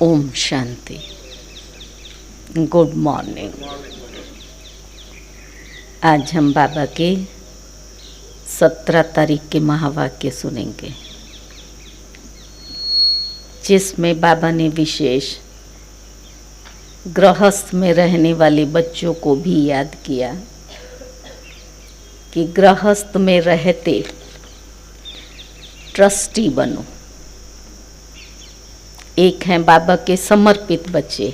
Om Shanti. Good morning. आज हम बाबा के 17 तारीख के महावाक्य सुनेंगे, जिसमें बाबा ने विशेष गृहस्थ में रहने वाले बच्चों को भी याद किया कि गृहस्थ में रहते ट्रस्टी बनो। एक हैं बाबा के समर्पित बच्चे,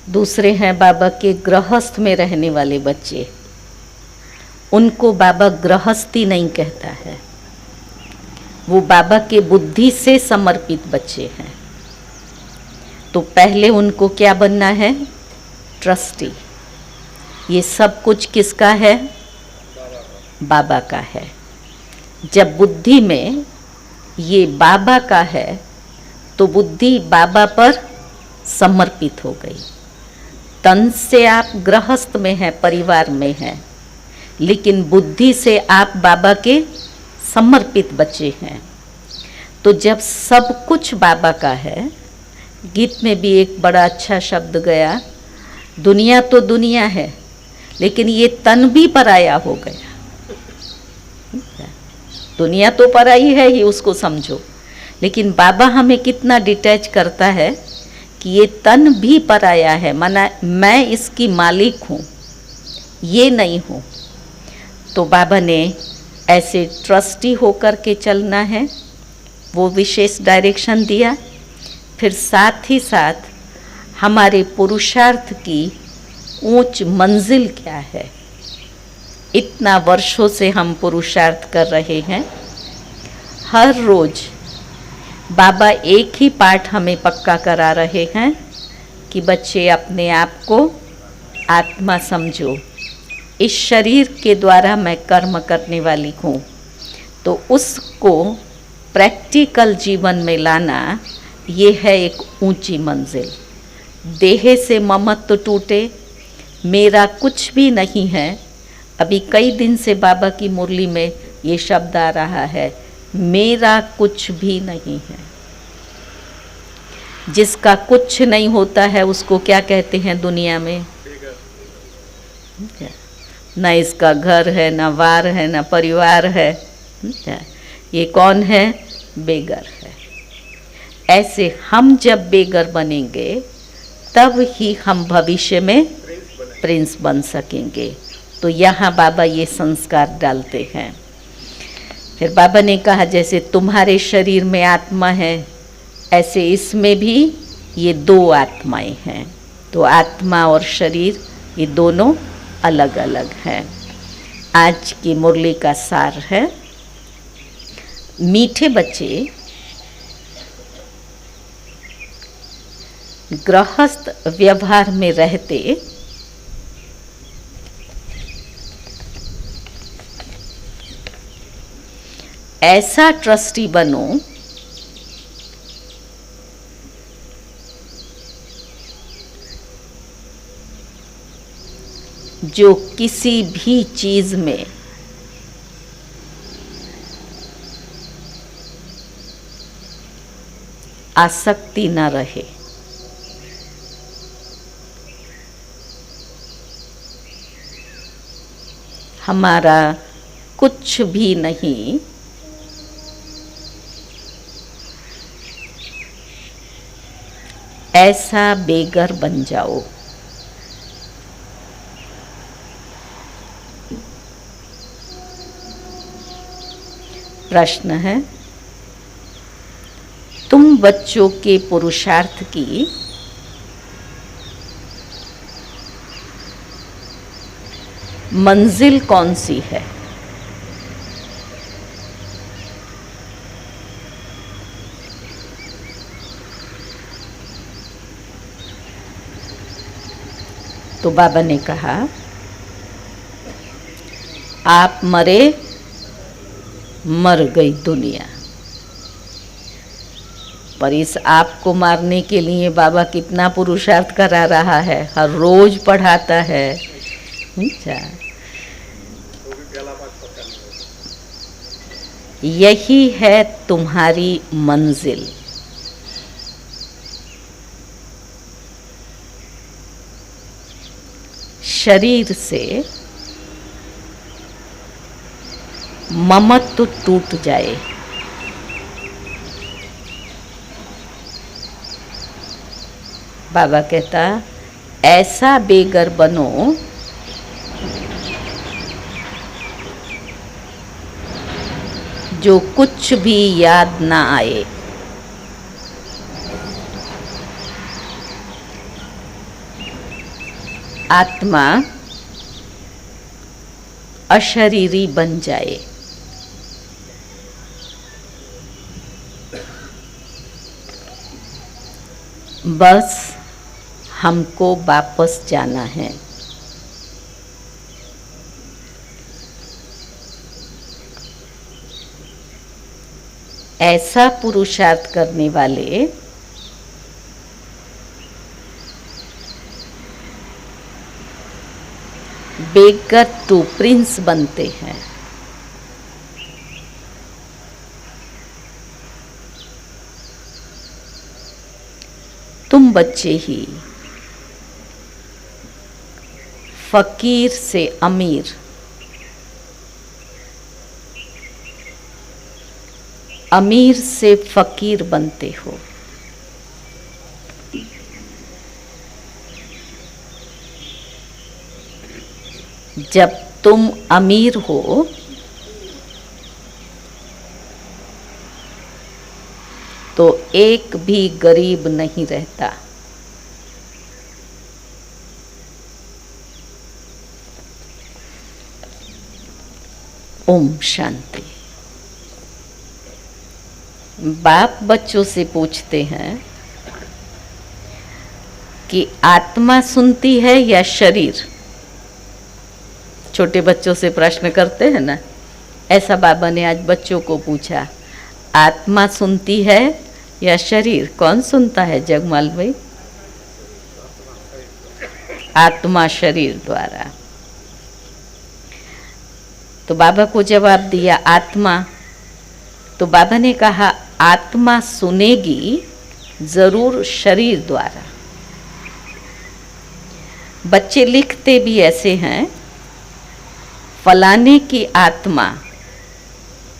दूसरे हैं बाबा के गृहस्थ में रहने वाले बच्चे। उनको बाबा गृहस्थी नहीं कहता है, वो बाबा के बुद्धि से समर्पित बच्चे हैं। तो पहले उनको क्या बनना है? ट्रस्टी। ये सब कुछ किसका है? बाबा का है। जब बुद्धि में ये बाबा का है तो बुद्धि बाबा पर समर्पित हो गई। तन से आप गृहस्थ में हैं, परिवार में हैं, लेकिन बुद्धि से आप बाबा के समर्पित बच्चे हैं। तो जब सब कुछ बाबा का है, गीत में भी एक बड़ा अच्छा शब्द गया, दुनिया तो दुनिया है लेकिन ये तन भी पराया हो गया। दुनिया तो पराई है ही, उसको समझो, लेकिन बाबा हमें कितना डिटैच करता है कि ये तन भी पराया है, माना मैं इसकी मालिक हूँ, ये नहीं हूँ। तो बाबा ने ऐसे ट्रस्टी होकर के चलना है, वो विशेष डायरेक्शन दिया। फिर साथ ही साथ हमारे पुरुषार्थ की ऊंच मंजिल क्या है। इतना वर्षों से हम पुरुषार्थ कर रहे हैं। हर रोज बाबा एक ही पाठ हमें पक्का करा रहे हैं कि बच्चे अपने आप को आत्मा समझो। इस शरीर के द्वारा मैं कर्म करने वाली हूँ, तो उसको प्रैक्टिकल जीवन में लाना, ये है एक ऊंची मंजिल। देह से ममत्व टूटे, मेरा कुछ भी नहीं है। अभी कई दिन से बाबा की मुरली में ये शब्द आ रहा है, मेरा कुछ भी नहीं है। जिसका कुछ नहीं होता है उसको क्या कहते हैं दुनिया में? न इसका घर है, न वार है, न परिवार है। ये कौन है? बेगर है। ऐसे हम जब बेगर बनेंगे तब ही हम भविष्य में प्रिंस बन सकेंगे। तो यहाँ बाबा ये संस्कार डालते हैं। फिर बाबा ने कहा जैसे तुम्हारे शरीर में आत्मा है, ऐसे इसमें भी ये दो आत्माएं हैं। तो आत्मा और शरीर ये दोनों अलग अलग हैं। आज की मुरली का सार है, मीठे बच्चे गृहस्थ व्यवहार में रहते ऐसा ट्रस्टी बनो जो किसी भी चीज में आसक्ति न रहे। हमारा कुछ भी नहीं, ऐसा बेगर बन जाओ। प्रश्न है, तुम बच्चों के पुरुषार्थ की मंजिल कौन सी है? तो बाबा ने कहा, आप मरे, मर गई दुनिया। पर इस आप को मारने के लिए बाबा कितना पुरुषार्थ करा रहा है, हर रोज पढ़ाता है। अच्छा, यही है तुम्हारी मंजिल। शरीर से ममत्व टूट जाए। बाबा कहता ऐसा बेगर बनो जो कुछ भी याद ना आए। आत्मा अशरीरी बन जाए। बस हमको वापस जाना है। ऐसा पुरुषार्थ करने वाले बेगर टू प्रिंस बनते हैं। तुम बच्चे ही फकीर से अमीर, अमीर से फकीर बनते हो। जब तुम अमीर हो तो एक भी गरीब नहीं रहता। ओम शांति। बाप बच्चों से पूछते हैं कि आत्मा सुनती है या शरीर? छोटे बच्चों से प्रश्न करते हैं ना, ऐसा बाबा ने आज बच्चों को पूछा, आत्मा सुनती है या शरीर? कौन सुनता है जगमाल भाई? आत्मा शरीर द्वारा। तो बाबा को जवाब दिया आत्मा। तो बाबा ने कहा आत्मा सुनेगी जरूर शरीर द्वारा। बच्चे लिखते भी ऐसे हैं, फलाने की आत्मा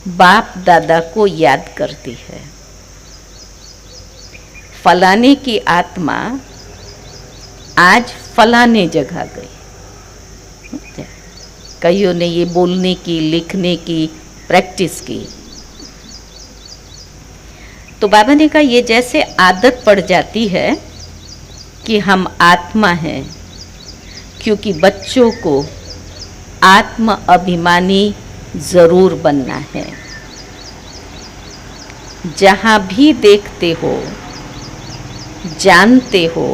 बाप दादा को याद करती है, फलाने की आत्मा आज फलाने जगह गई। कईयों ने ये बोलने की, लिखने की प्रैक्टिस की। तो बाबा ने कहा ये जैसे आदत पड़ जाती है कि हम आत्मा हैं, क्योंकि बच्चों को आत्म अभिमानी जरूर बनना है। जहाँ भी देखते हो, जानते हो,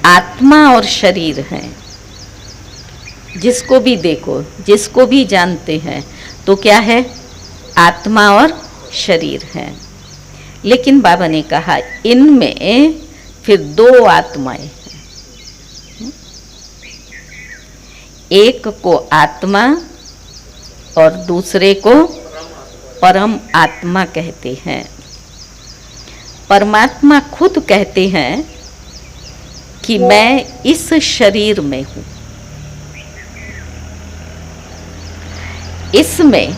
आत्मा और शरीर हैं। जिसको भी देखो, जिसको भी जानते हैं, तो क्या है? आत्मा और शरीर है। लेकिन बाबा ने कहा इनमें फिर दो आत्माएं हैं। एक को आत्मा और दूसरे को परम आत्मा कहते हैं। परमात्मा खुद कहते हैं कि मैं इस शरीर में हूँ, इसमें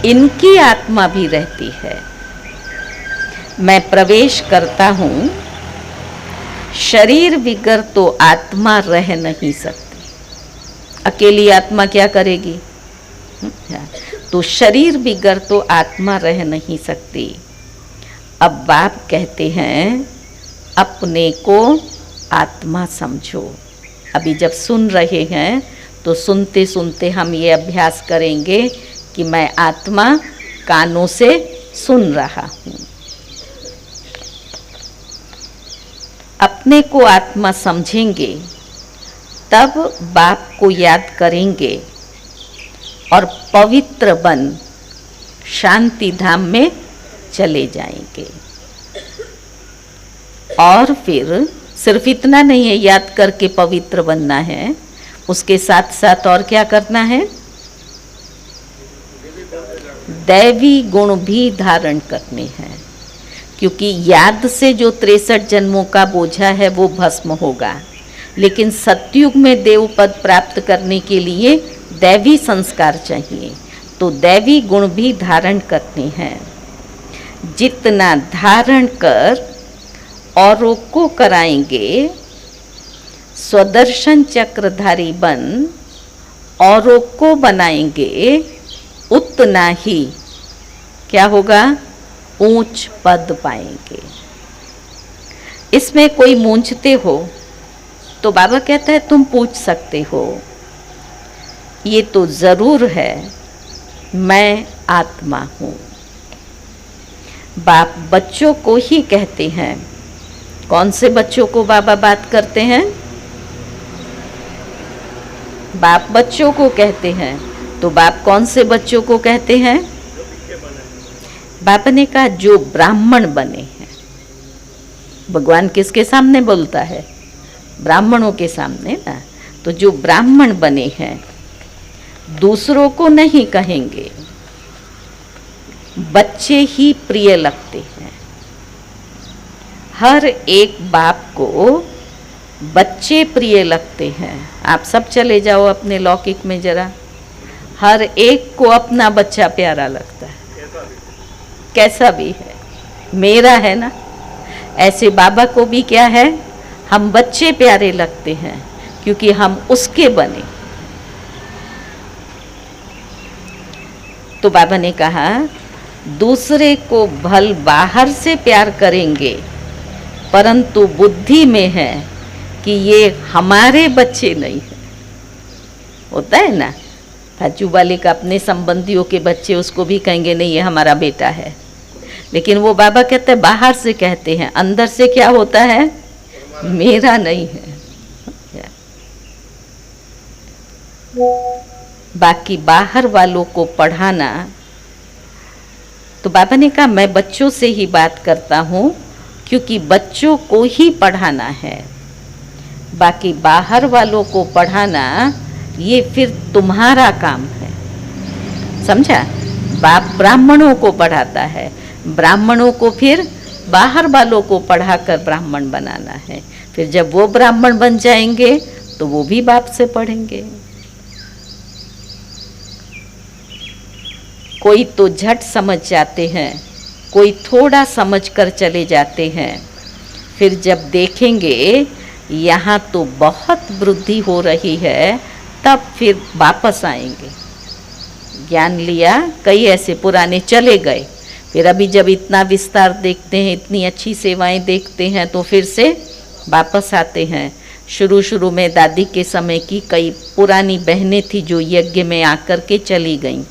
इनकी आत्मा भी रहती है। मैं प्रवेश करता हूँ, शरीर बिगर तो आत्मा रह नहीं सकती। अकेली आत्मा क्या करेगी? तो शरीर बिगर तो आत्मा रह नहीं सकती। अब बाप कहते हैं अपने को आत्मा समझो। अभी जब सुन रहे हैं तो सुनते सुनते हम ये अभ्यास करेंगे कि मैं आत्मा कानों से सुन रहा हूँ। अपने को आत्मा समझेंगे तब बाप को याद करेंगे और पवित्र बन शांति धाम में चले जाएंगे। और फिर सिर्फ इतना नहीं है याद करके पवित्र बनना है, उसके साथ साथ और क्या करना है? दैवी गुण भी धारण करने हैं, क्योंकि याद से जो 63 जन्मों का बोझा है वो भस्म होगा। लेकिन सतयुग में देव पद प्राप्त करने के लिए दैवी संस्कार चाहिए, तो दैवी गुण भी धारण करने हैं। जितना धारण कर औरों को कराएंगे, स्वदर्शन चक्रधारी बन औरों को बनाएंगे, उतना ही क्या होगा, ऊंच पद पाएंगे। इसमें कोई मूंझते हो तो बाबा कहता है तुम पूछ सकते हो, ये तो जरूर है मैं आत्मा हूं। बाप बच्चों को ही कहते हैं। कौन से बच्चों को बाबा बात करते हैं? बाप बच्चों को कहते हैं। तो बाप कौन से बच्चों को कहते हैं? बाप ने कहा जो ब्राह्मण बने हैं। भगवान किसके सामने बोलता है? ब्राह्मणों के सामने ना। तो जो ब्राह्मण बने हैं दूसरों को नहीं कहेंगे, बच्चे ही प्रिय लगते हैं। हर एक बाप को बच्चे प्रिय लगते हैं। आप सब चले जाओ अपने लौकिक में जरा, हर एक को अपना बच्चा प्यारा लगता है, कैसा भी है, मेरा है ना। ऐसे बाबा को भी क्या है, हम बच्चे प्यारे लगते हैं क्योंकि हम उसके बने। तो बाबा ने कहा दूसरे को भल बाहर से प्यार करेंगे, परंतु बुद्धि में है कि ये हमारे बच्चे नहीं है। होता है ना, भाजू वाले का अपने संबंधियों के बच्चे उसको भी कहेंगे नहीं ये हमारा बेटा है, लेकिन वो बाबा कहते हैं बाहर से कहते हैं, अंदर से क्या होता है, मेरा नहीं है। बाकी बाहर वालों को पढ़ाना, तो बाबा ने कहा मैं बच्चों से ही बात करता हूँ क्योंकि बच्चों को ही पढ़ाना है। बाकी बाहर वालों को पढ़ाना ये फिर तुम्हारा काम है, समझा। बाप ब्राह्मणों को पढ़ाता है, ब्राह्मणों को फिर बाहर वालों को पढ़ाकर ब्राह्मण बनाना है। फिर जब वो ब्राह्मण बन जाएंगे तो वो भी बाप से पढ़ेंगे। कोई तो झट समझ जाते हैं, कोई थोड़ा समझ कर चले जाते हैं। फिर जब देखेंगे यहाँ तो बहुत वृद्धि हो रही है, तब फिर वापस आएंगे। ज्ञान लिया, कई ऐसे पुराने चले गए, फिर अभी जब इतना विस्तार देखते हैं, इतनी अच्छी सेवाएं देखते हैं, तो फिर से वापस आते हैं। शुरू शुरू में दादी के समय की कई पुरानी बहनें थी जो यज्ञ में आकर के चली गईं।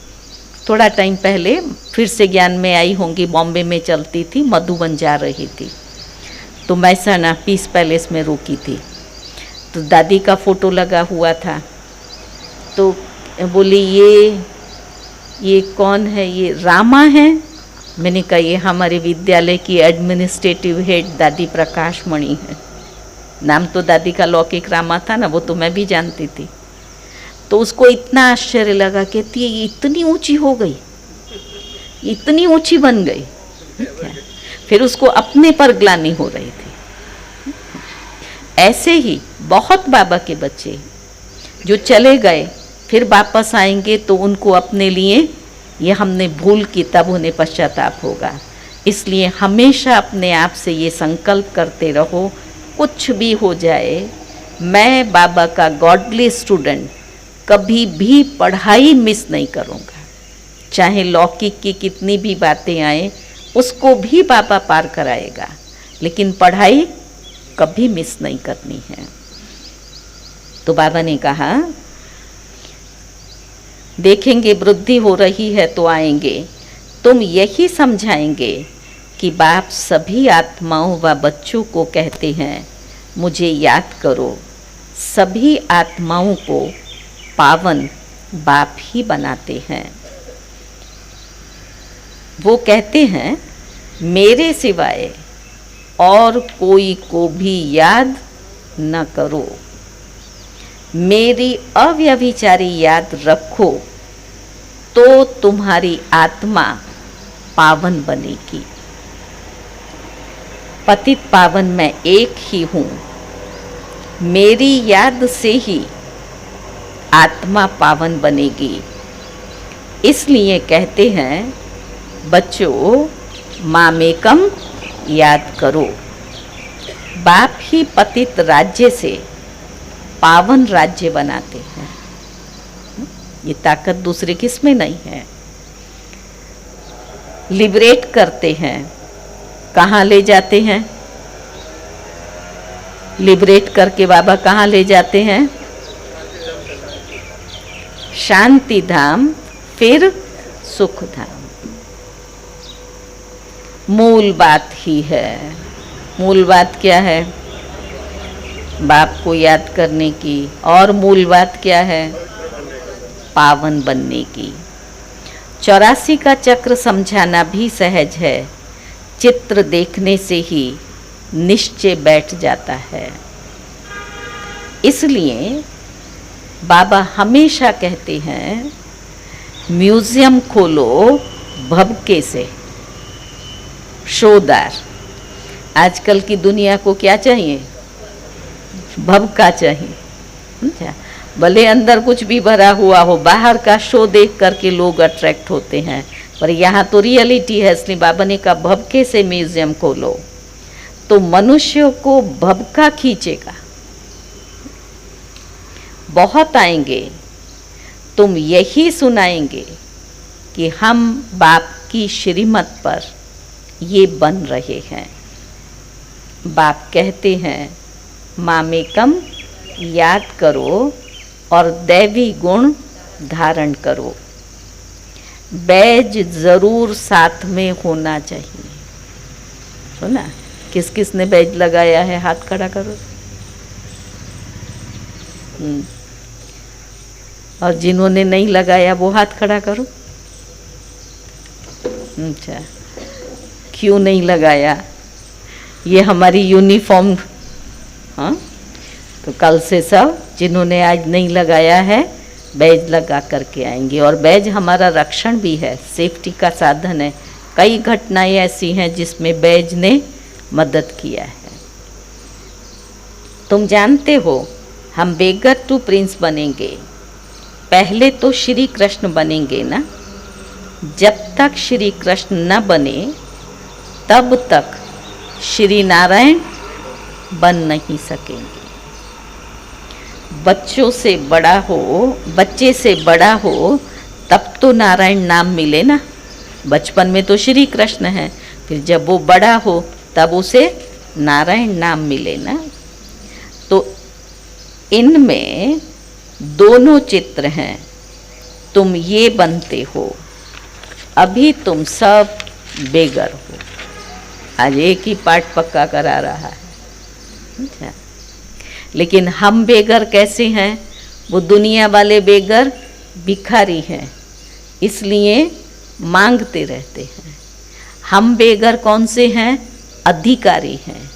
थोड़ा टाइम पहले फिर से ज्ञान में आई होंगी, बॉम्बे में चलती थी, मधुबन जा रही थी, तो मैसाना पीस पैलेस में रुकी थी। तो दादी का फ़ोटो लगा हुआ था, तो बोली ये कौन है? ये रामा है। मैंने कहा ये हमारे विद्यालय की एडमिनिस्ट्रेटिव हेड दादी प्रकाश मणि है। नाम तो दादी का लौकिक रामा था ना, वो तो मैं भी जानती थी। तो उसको इतना आश्चर्य लगा, कहती है ये इतनी ऊंची हो गई, इतनी ऊंची बन गई। फिर उसको अपने पर ग्लानि हो रही थी। ऐसे ही बहुत बाबा के बच्चे जो चले गए फिर वापस आएंगे, तो उनको अपने लिए ये हमने भूल की, तब उन्हें पश्चाताप होगा। इसलिए हमेशा अपने आप से ये संकल्प करते रहो, कुछ भी हो जाए मैं बाबा का गॉडली स्टूडेंट, कभी भी पढ़ाई मिस नहीं करूँगा। चाहे लौकिक की कितनी भी बातें आए, उसको भी बाबा पार कराएगा, लेकिन पढ़ाई कभी मिस नहीं करनी है। तो बाबा ने कहा देखेंगे वृद्धि हो रही है तो आएंगे, तुम यही समझाएंगे कि बाप सभी आत्माओं व बच्चों को कहते हैं मुझे याद करो। सभी आत्माओं को पावन बाप ही बनाते हैं। वो कहते हैं मेरे सिवाय और कोई को भी याद न करो, मेरी अव्यभिचारी याद रखो तो तुम्हारी आत्मा पावन बनेगी। पतित पावन मैं एक ही हूँ, मेरी याद से ही आत्मा पावन बनेगी। इसलिए कहते हैं बच्चों, मामेकम याद करो। बाप ही पतित राज्य से पावन राज्य बनाते हैं। ये ताकत दूसरे किस में नहीं है। लिबरेट करते हैं, कहाँ ले जाते हैं? लिबरेट करके बाबा कहाँ ले जाते हैं? शांति धाम, फिर सुख धाम। मूल बात ही है। मूल बात क्या है? बाप को याद करने की। और मूल बात क्या है? पावन बनने की। 84 का चक्र समझाना भी सहज है। चित्र देखने से ही निश्चय बैठ जाता है। इसलिए बाबा हमेशा कहते हैं, म्यूजियम खोलो भभके से। शोदार। आजकल की दुनिया को क्या चाहिए? भभका चाहिए। समझा? भले अंदर कुछ भी भरा हुआ हो, बाहर का शो देख करके लोग अट्रैक्ट होते हैं, पर यहाँ तो रियलिटी है। इसलिए बाबा ने कहा भभके से म्यूजियम खोलो, तो मनुष्यों को भभका खींचेगा। बहुत आएंगे, तुम यही सुनाएंगे कि हम बाप की श्रीमत पर ये बन रहे हैं। बाप कहते हैं मामेकम याद करो और दैवी गुण धारण करो। बैज जरूर साथ में होना चाहिए। सुना? किस किस ने बैज लगाया है? हाथ खड़ा करो। और जिन्होंने नहीं लगाया वो हाथ खड़ा करो। अच्छा, क्यों नहीं लगाया? ये हमारी यूनिफॉर्म। हाँ, तो कल से सब जिन्होंने आज नहीं लगाया है बैज लगा करके आएंगे। और बैज हमारा रक्षण भी है, सेफ्टी का साधन है। कई घटनाएं ऐसी हैं जिसमें बैज ने मदद किया है। तुम जानते हो हम बेगर टू प्रिंस बनेंगे। पहले तो श्री कृष्ण बनेंगे ना। जब तक श्री कृष्ण न बने तब तक श्री नारायण बन नहीं सकेंगे। बच्चों से बड़ा हो, बच्चे से बड़ा हो तब तो नारायण नाम मिले ना। बचपन में तो श्री कृष्ण है, फिर जब वो बड़ा हो तब उसे नारायण नाम मिले ना। तो इनमें दोनों चित्र हैं। तुम ये बनते हो, अभी तुम सब बेगर हो। आज एक ही पाठ पक्का करा रहा है। अच्छा, लेकिन हम बेगर कैसे हैं? वो दुनिया वाले बेगर भिखारी हैं, इसलिए मांगते रहते हैं। हम बेगर कौन से हैं? अधिकारी हैं,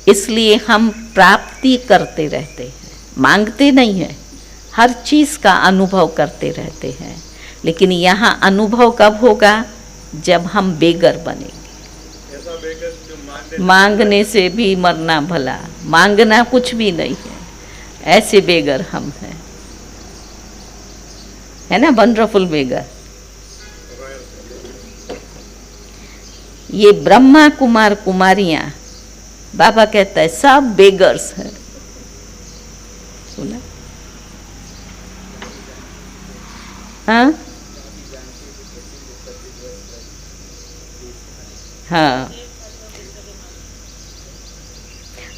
इसलिए हम प्राप्ति करते रहते हैं, मांगते नहीं हैं। हर चीज़ का अनुभव करते रहते हैं। लेकिन यहाँ अनुभव कब होगा? जब हम बेगर बनेंगे। मांगने से भी मरना भला, मांगना कुछ भी नहीं है। ऐसे बेगर हम हैं, है ना? वंडरफुल बेगर। ये ब्रह्मा कुमार कुमारियां, बाबा कहता है सब बेगर्स हैं। सुना? हाँ हाँ,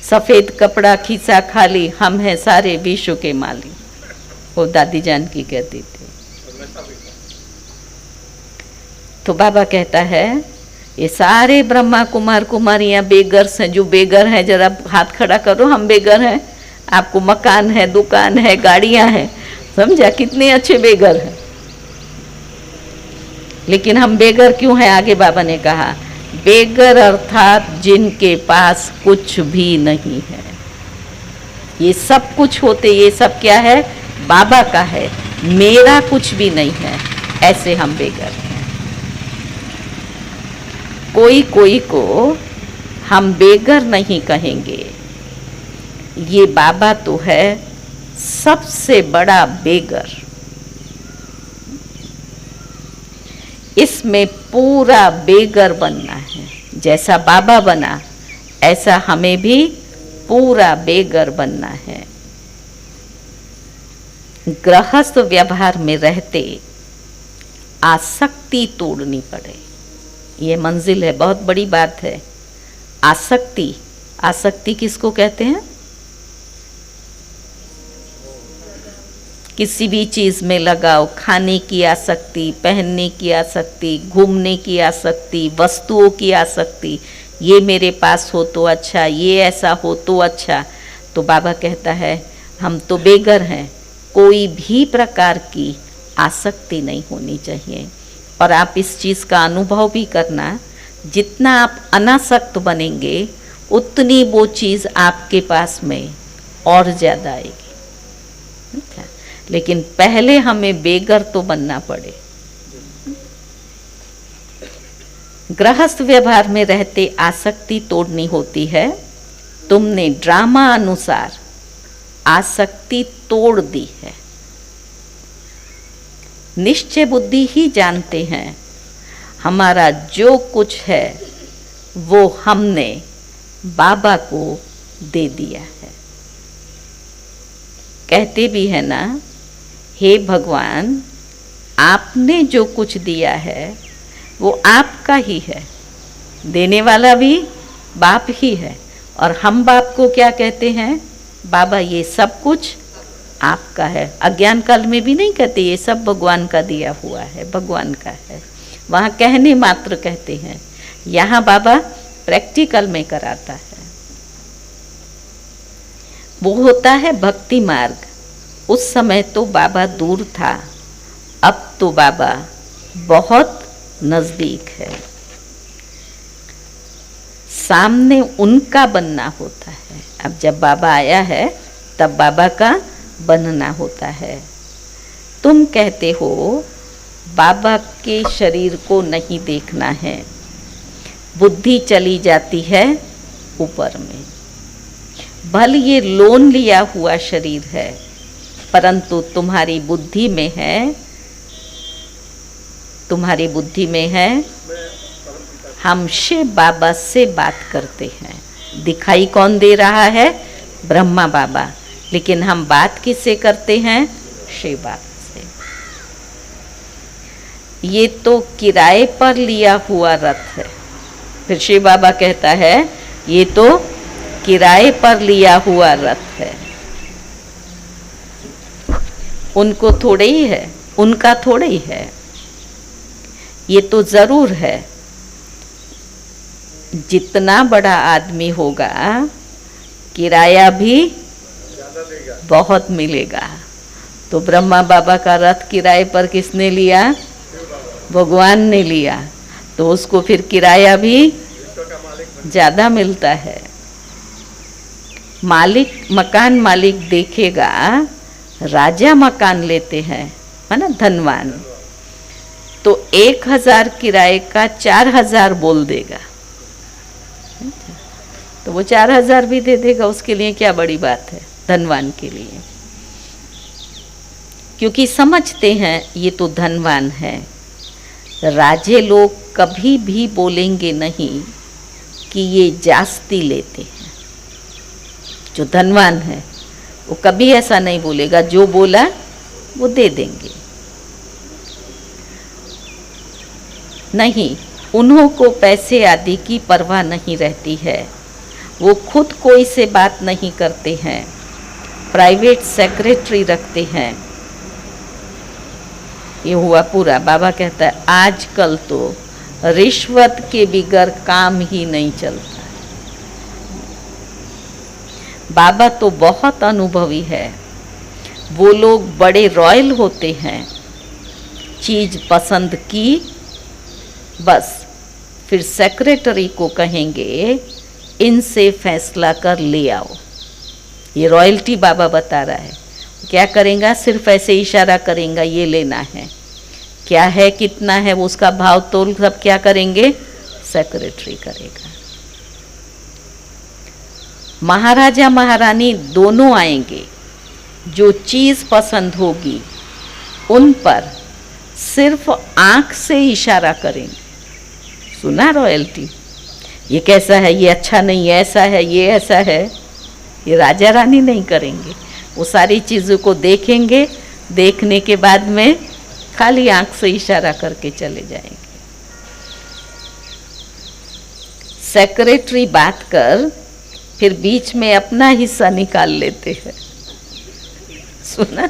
सफ़ेद कपड़ा खींचा खाली, हम हैं सारे विश्व के माली। वो दादी जान की कहती थी। तो बाबा कहता है ये सारे ब्रह्मा कुमार कुमारियां बेगर्स हैं। जो बेगर हैं जरा हाथ खड़ा करो। हम बेगर हैं। आपको मकान है, दुकान है, गाड़ियां हैं, समझा? कितने अच्छे बेगर हैं। लेकिन हम बेगर क्यों हैं? आगे बाबा ने कहा बेगर अर्थात जिनके पास कुछ भी नहीं है। ये सब कुछ होते, ये सब क्या है? बाबा का है, मेरा कुछ भी नहीं है। ऐसे हम बेगर हैं। कोई कोई को हम बेगर नहीं कहेंगे, ये बाबा तो है सबसे बड़ा बेगर। इसमें पूरा बेगर बनना है। जैसा बाबा बना ऐसा हमें भी पूरा बेगर बनना है। गृहस्थ व्यवहार में रहते आसक्ति तोड़नी पड़े। ये मंजिल है, बहुत बड़ी बात है। आसक्ति, आसक्ति किसको कहते हैं? किसी भी चीज़ में लगाओ, खाने की आसक्ति, पहनने की आसक्ति, घूमने की आसक्ति, वस्तुओं की आसक्ति। ये मेरे पास हो तो अच्छा, ये ऐसा हो तो अच्छा। तो बाबा कहता है हम तो बेगर हैं, कोई भी प्रकार की आसक्ति नहीं होनी चाहिए। और आप इस चीज़ का अनुभव भी करना, जितना आप अनासक्त बनेंगे उतनी वो चीज़ आपके पास में और ज़्यादा आएगी। अच्छा, लेकिन पहले हमें बेगर तो बनना पड़े। गृहस्थ व्यवहार में रहते आसक्ति तोड़नी होती है। तुमने ड्रामा अनुसार आसक्ति तोड़ दी है। निश्चय बुद्धि ही जानते हैं हमारा जो कुछ है वो हमने बाबा को दे दिया है। कहते भी है ना, हे भगवान आपने जो कुछ दिया है वो आपका ही है, देने वाला भी बाप ही है। और हम बाप को क्या कहते हैं? बाबा ये सब कुछ आपका है। अज्ञान काल में भी नहीं कहते ये सब भगवान का दिया हुआ है, भगवान का है। वहाँ कहने मात्र कहते हैं। यहाँ बाबा प्रैक्टिकल में कराता है। वो होता है भक्ति मार्ग। उस समय तो बाबा दूर था, अब तो बाबा बहुत नज़दीक है। सामने उनका बनना होता है। अब जब बाबा आया है तब बाबा का बनना होता है। तुम कहते हो बाबा के शरीर को नहीं देखना है, बुद्धि चली जाती है ऊपर में। भले ये लोन लिया हुआ शरीर है, परंतु तुम्हारी बुद्धि में है, तुम्हारी बुद्धि में है हम शिव बाबा से बात करते हैं। दिखाई कौन दे रहा है? ब्रह्मा बाबा। लेकिन हम बात किससे करते हैं? शिव बाबा से। ये तो किराए पर लिया हुआ रथ है। फिर शिव बाबा कहता है ये तो किराए पर लिया हुआ रथ है। उनको थोड़े ही है, उनका थोड़े ही है। ये तो जरूर है जितना बड़ा आदमी होगा किराया भी बहुत मिलेगा। तो ब्रह्मा बाबा का रथ किराए पर किसने लिया? भगवान ने लिया। तो उसको फिर किराया भी ज़्यादा मिलता है। मालिक, मकान मालिक देखेगा राजा मकान लेते हैं, है ना, धनवान, तो 1000 किराए का 4000 बोल देगा। तो वो 4000 भी दे देगा, उसके लिए क्या बड़ी बात है धनवान के लिए। क्योंकि समझते हैं ये तो धनवान है। राजे लोग कभी भी बोलेंगे नहीं कि ये जास्ती लेते हैं। जो धनवान है वो कभी ऐसा नहीं बोलेगा, जो बोला वो दे देंगे। नहीं, उन्हों को पैसे आदि की परवाह नहीं रहती है। वो खुद कोई से बात नहीं करते हैं, प्राइवेट सेक्रेटरी रखते हैं। ये हुआ पूरा। बाबा कहता है आजकल तो रिश्वत के बिगर काम ही नहीं चलता। बाबा तो बहुत अनुभवी है। वो लोग बड़े रॉयल होते हैं, चीज़ पसंद की बस फिर सेक्रेटरी को कहेंगे इनसे फैसला कर ले आओ। ये रॉयल्टी बाबा बता रहा है। क्या करेगा? सिर्फ ऐसे इशारा करेगा ये लेना है, क्या है, कितना है, वो उसका भाव तोल सब क्या करेंगे? सेक्रेटरी करेगा। महाराजा महारानी दोनों आएंगे। जो चीज़ पसंद होगी उन पर सिर्फ आँख से इशारा करेंगे। सुना रॉयल्टी, ये कैसा है, ये अच्छा नहीं, ऐसा है, ये ऐसा है, ये राजा रानी नहीं करेंगे। वो सारी चीज़ों को देखेंगे, देखने के बाद में खाली आँख से इशारा करके चले जाएंगे। सेक्रेटरी बात कर फिर बीच में अपना हिस्सा निकाल लेते हैं। सुना,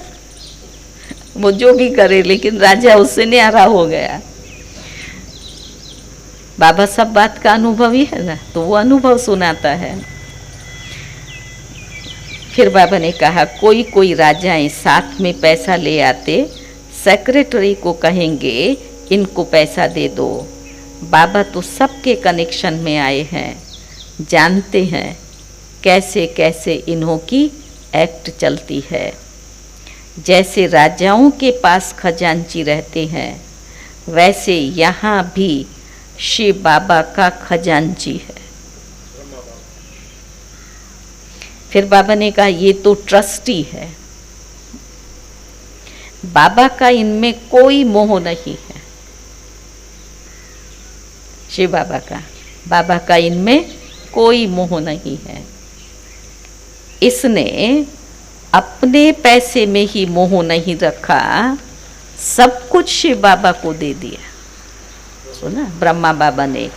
वो जो भी करे, लेकिन राजा उससे न्यारा हो गया। बाबा सब बात का अनुभवी है ना, तो वो अनुभव सुनाता है। फिर बाबा ने कहा कोई कोई राजाएं साथ में पैसा ले आते, सेक्रेटरी को कहेंगे इनको पैसा दे दो। बाबा तो सबके कनेक्शन में आए हैं, जानते हैं कैसे कैसे इन्हों की एक्ट चलती है। जैसे राजाओं के पास खजांची रहते हैं, वैसे यहाँ भी शिव बाबा का खजांची है। फिर बाबा ने कहा ये तो ट्रस्टी है, बाबा का इनमें कोई मोह नहीं है। शिव बाबा का इनमें कोई मोह नहीं है। इसने अपने पैसे में ही मोह नहीं रखा, सब कुछ शिव बाबा को दे दिया। सुना, ब्रह्मा बाबा ने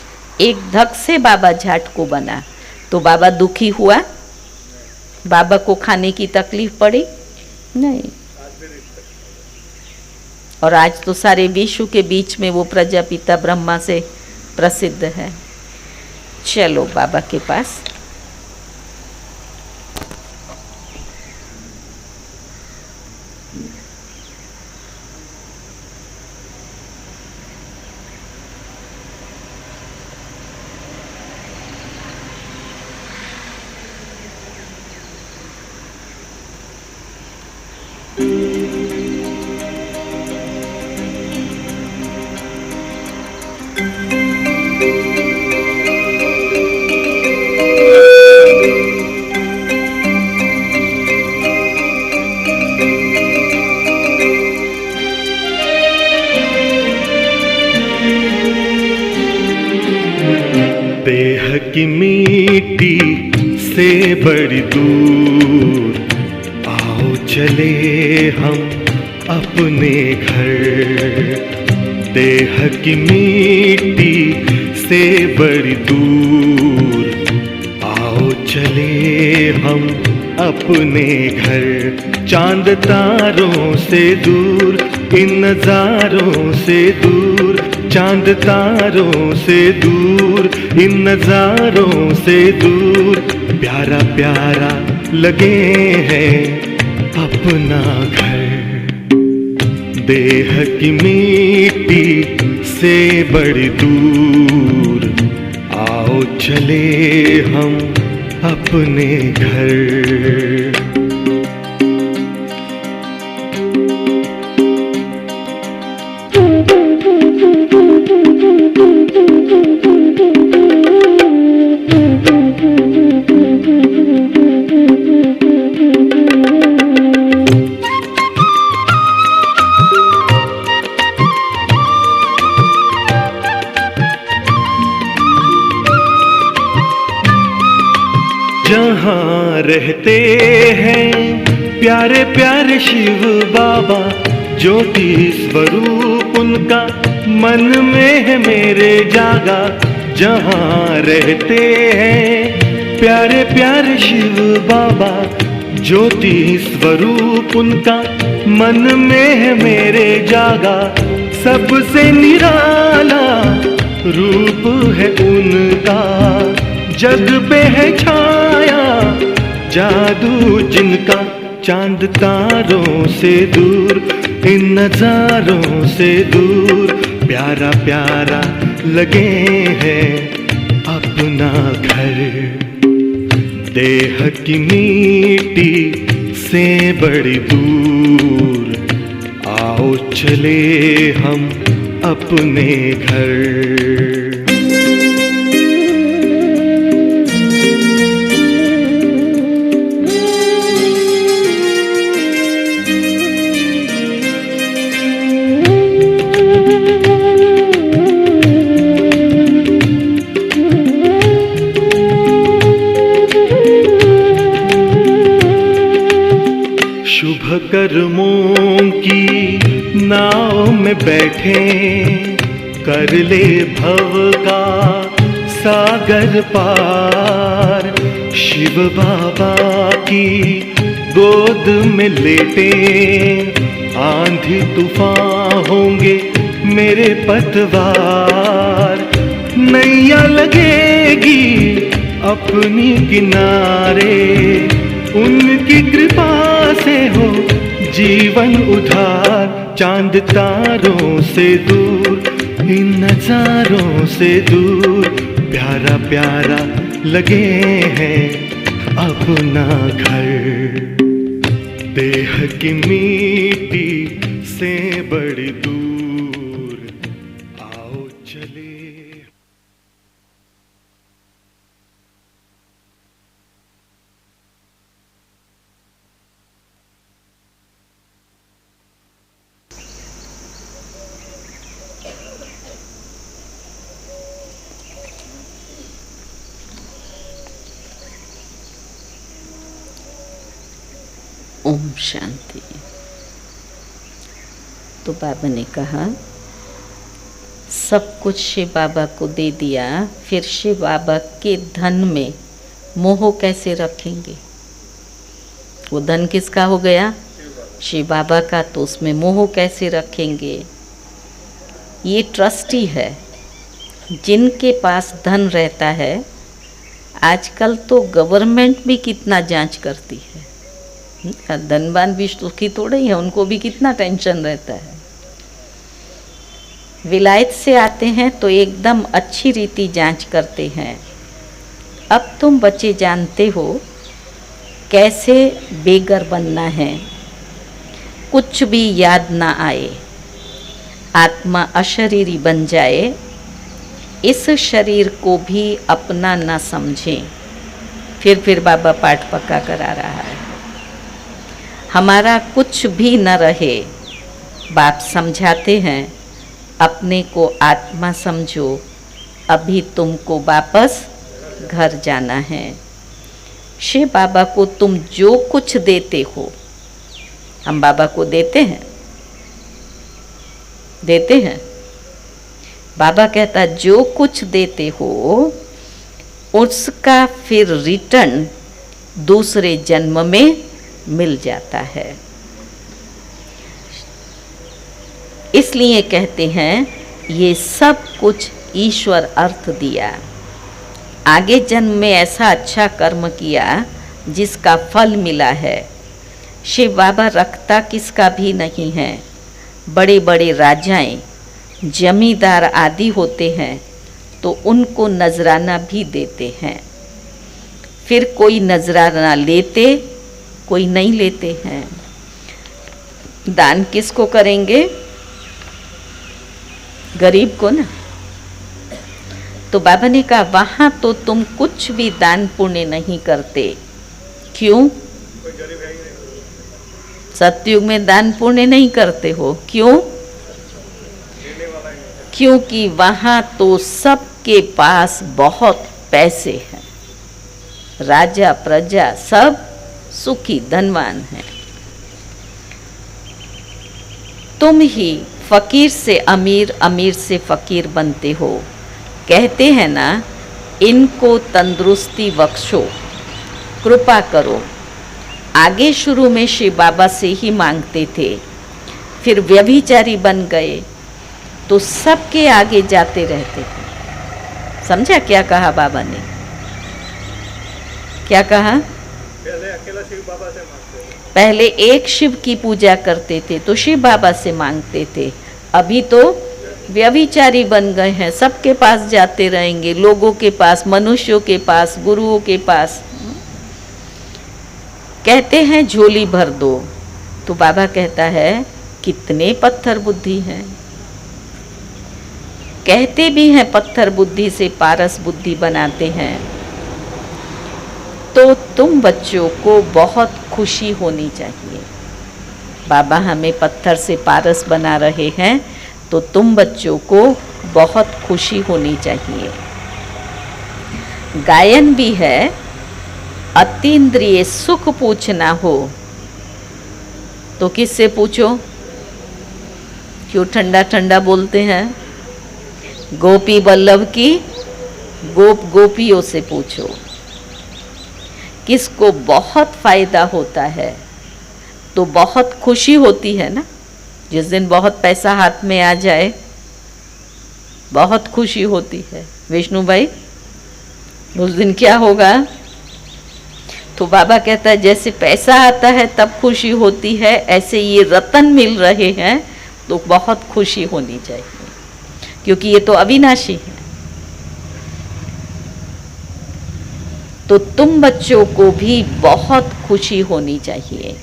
एक धक से बाबा झाट को बना, तो बाबा दुखी हुआ? बाबा को खाने की तकलीफ पड़ी? नहीं। और आज तो सारे विश्व के बीच में वो प्रजापिता ब्रह्मा से प्रसिद्ध है। चलो बाबा के पास। देह की मिट्टी से बड़ी दूर, आओ चले हम अपने घर। देह की मिट्टी से बड़ी दूर, आओ चले हम अपने घर। चांद तारों से दूर, इन नज़ारों से दूर, चांद तारों से दूर, इन नज़ारों से दूर, प्यारा प्यारा लगे हैं अपना घर। देह की मिट्टी से बड़ी दूर, आओ चले हम अपने घर। जहाँ रहते हैं प्यारे प्यारे शिव बाबा, ज्योति स्वरूप उनका मन में है मेरे जागा। जहाँ रहते हैं प्यारे प्यारे शिव बाबा, ज्योति स्वरूप उनका मन में है मेरे जागा। सबसे निराला रूप है उनका, जग पे है छाया जादू जिनका। चांद तारों से दूर, इन नज़ारों से दूर, प्यारा प्यारा लगे हैं अपना घर। देह की मिट्टी से बड़ी दूर, आओ चले हम अपने घर। कर्मों की नाव में बैठे, कर ले भव का सागर पार। शिव बाबा की गोद में लेटे, आंधी तूफान होंगे मेरे पतवार। नैया लगेगी अपनी किनारे, उनकी कृपा से हो जीवन उधार। चांद तारों से दूर, इन नजारों से दूर, प्यारा प्यारा लगे हैं अपना घर। देह की मिट्टी से बड़ी दूर, आओ चले। ओम शांति। तो बाबा ने कहा सब कुछ शिव बाबा को दे दिया, फिर शिव बाबा के धन में मोह कैसे रखेंगे? वो धन किसका हो गया? शिव बाबा का, तो उसमें मोह कैसे रखेंगे? ये ट्रस्टी है जिनके पास धन रहता है। आजकल तो गवर्नमेंट भी कितना जांच करती है, धनवान भी सुखी थोड़े ही है, उनको भी कितना टेंशन रहता है। विलायत से आते हैं तो एकदम अच्छी रीति जांच करते हैं। अब तुम बच्चे जानते हो कैसे बेघर बनना है, कुछ भी याद ना आए, आत्मा अशरीरी बन जाए, इस शरीर को भी अपना ना समझें। फिर बाबा पाठ पक्का करा रहा है, हमारा कुछ भी न रहे। बाप समझाते हैं अपने को आत्मा समझो, अभी तुमको वापस घर जाना है। शिव बाबा को तुम जो कुछ देते हो, हम बाबा को देते हैं। बाबा कहता जो कुछ देते हो उसका फिर रिटर्न दूसरे जन्म में मिल जाता है। इसलिए कहते हैं ये सब कुछ ईश्वर अर्थ दिया। आगे जन्म में ऐसा अच्छा कर्म किया जिसका फल मिला है। शिव बाबा रखता किसका भी नहीं है। बड़े बड़े राजाएं, जमींदार आदि होते हैं तो उनको नजराना भी देते हैं। फिर कोई नजराना लेते, कोई नहीं लेते हैं। दान किसको करेंगे? गरीब को ना। तो बाबा ने कहा वहां तो तुम कुछ भी दान पुण्य नहीं करते। क्यों? सतयुग में दान पुण्य नहीं करते हो, क्यों? क्योंकि वहां तो सबके पास बहुत पैसे हैं, राजा प्रजा सब सुखी धनवान हैं। तुम ही फकीर से अमीर, अमीर से फकीर बनते हो। कहते हैं ना, इनको तंदुरुस्ती बख्शो, कृपा करो। आगे शुरू में शिव बाबा से ही मांगते थे, फिर व्यभिचारी बन गए तो सबके आगे जाते रहते थे। समझा क्या कहा बाबा ने? क्या कहा? पहले अकेला शिव बाबा से मांगते थे। पहले एक शिव की पूजा करते थे तो शिव बाबा से मांगते थे। अभी तो व्यभिचारी बन गए हैं, सबके पास जाते रहेंगे, लोगों के पास, मनुष्यों के पास, गुरुओं के पास। कहते हैं झोली भर दो, तो बाबा कहता है कितने पत्थर बुद्धि हैं। कहते भी हैं पत्थर बुद्धि से पारस बुद्धि बनाते हैं। तो तुम बच्चों को बहुत खुशी होनी चाहिए। बाबा हमें पत्थर से पारस बना रहे हैं तो तुम बच्चों को बहुत खुशी होनी चाहिए। गायन भी है, अतीन्द्रिय सुख पूछना हो तो किससे पूछो? क्यों ठंडा ठंडा बोलते हैं? गोपी बल्लभ की गोपियों से पूछो। किसको बहुत फायदा होता है तो बहुत खुशी होती है ना। जिस दिन बहुत पैसा हाथ में आ जाए बहुत खुशी होती है। विष्णु भाई, उस दिन क्या होगा? तो बाबा कहता है जैसे पैसा आता है तब खुशी होती है, ऐसे ये रतन मिल रहे हैं तो बहुत खुशी होनी चाहिए, क्योंकि ये तो अविनाशी है। तो तुम बच्चों को भी बहुत खुशी होनी चाहिए।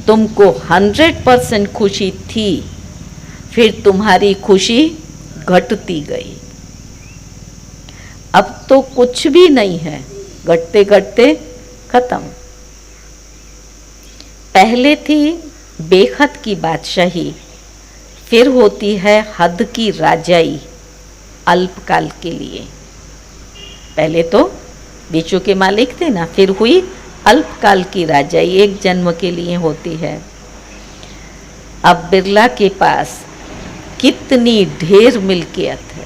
तुमको 100% खुशी थी, फिर तुम्हारी खुशी घटती गई। अब तो कुछ भी नहीं है, घटते घटते खत्म। पहले थी बेहद की बादशाही, फिर होती है हद की राजाई अल्पकाल के लिए। पहले तो बीचों के मालिक थे ना, फिर हुई अल्पकाल की राजाई, एक जन्म के लिए होती है। अब बिरला के पास कितनी ढेर मिल्कियत है,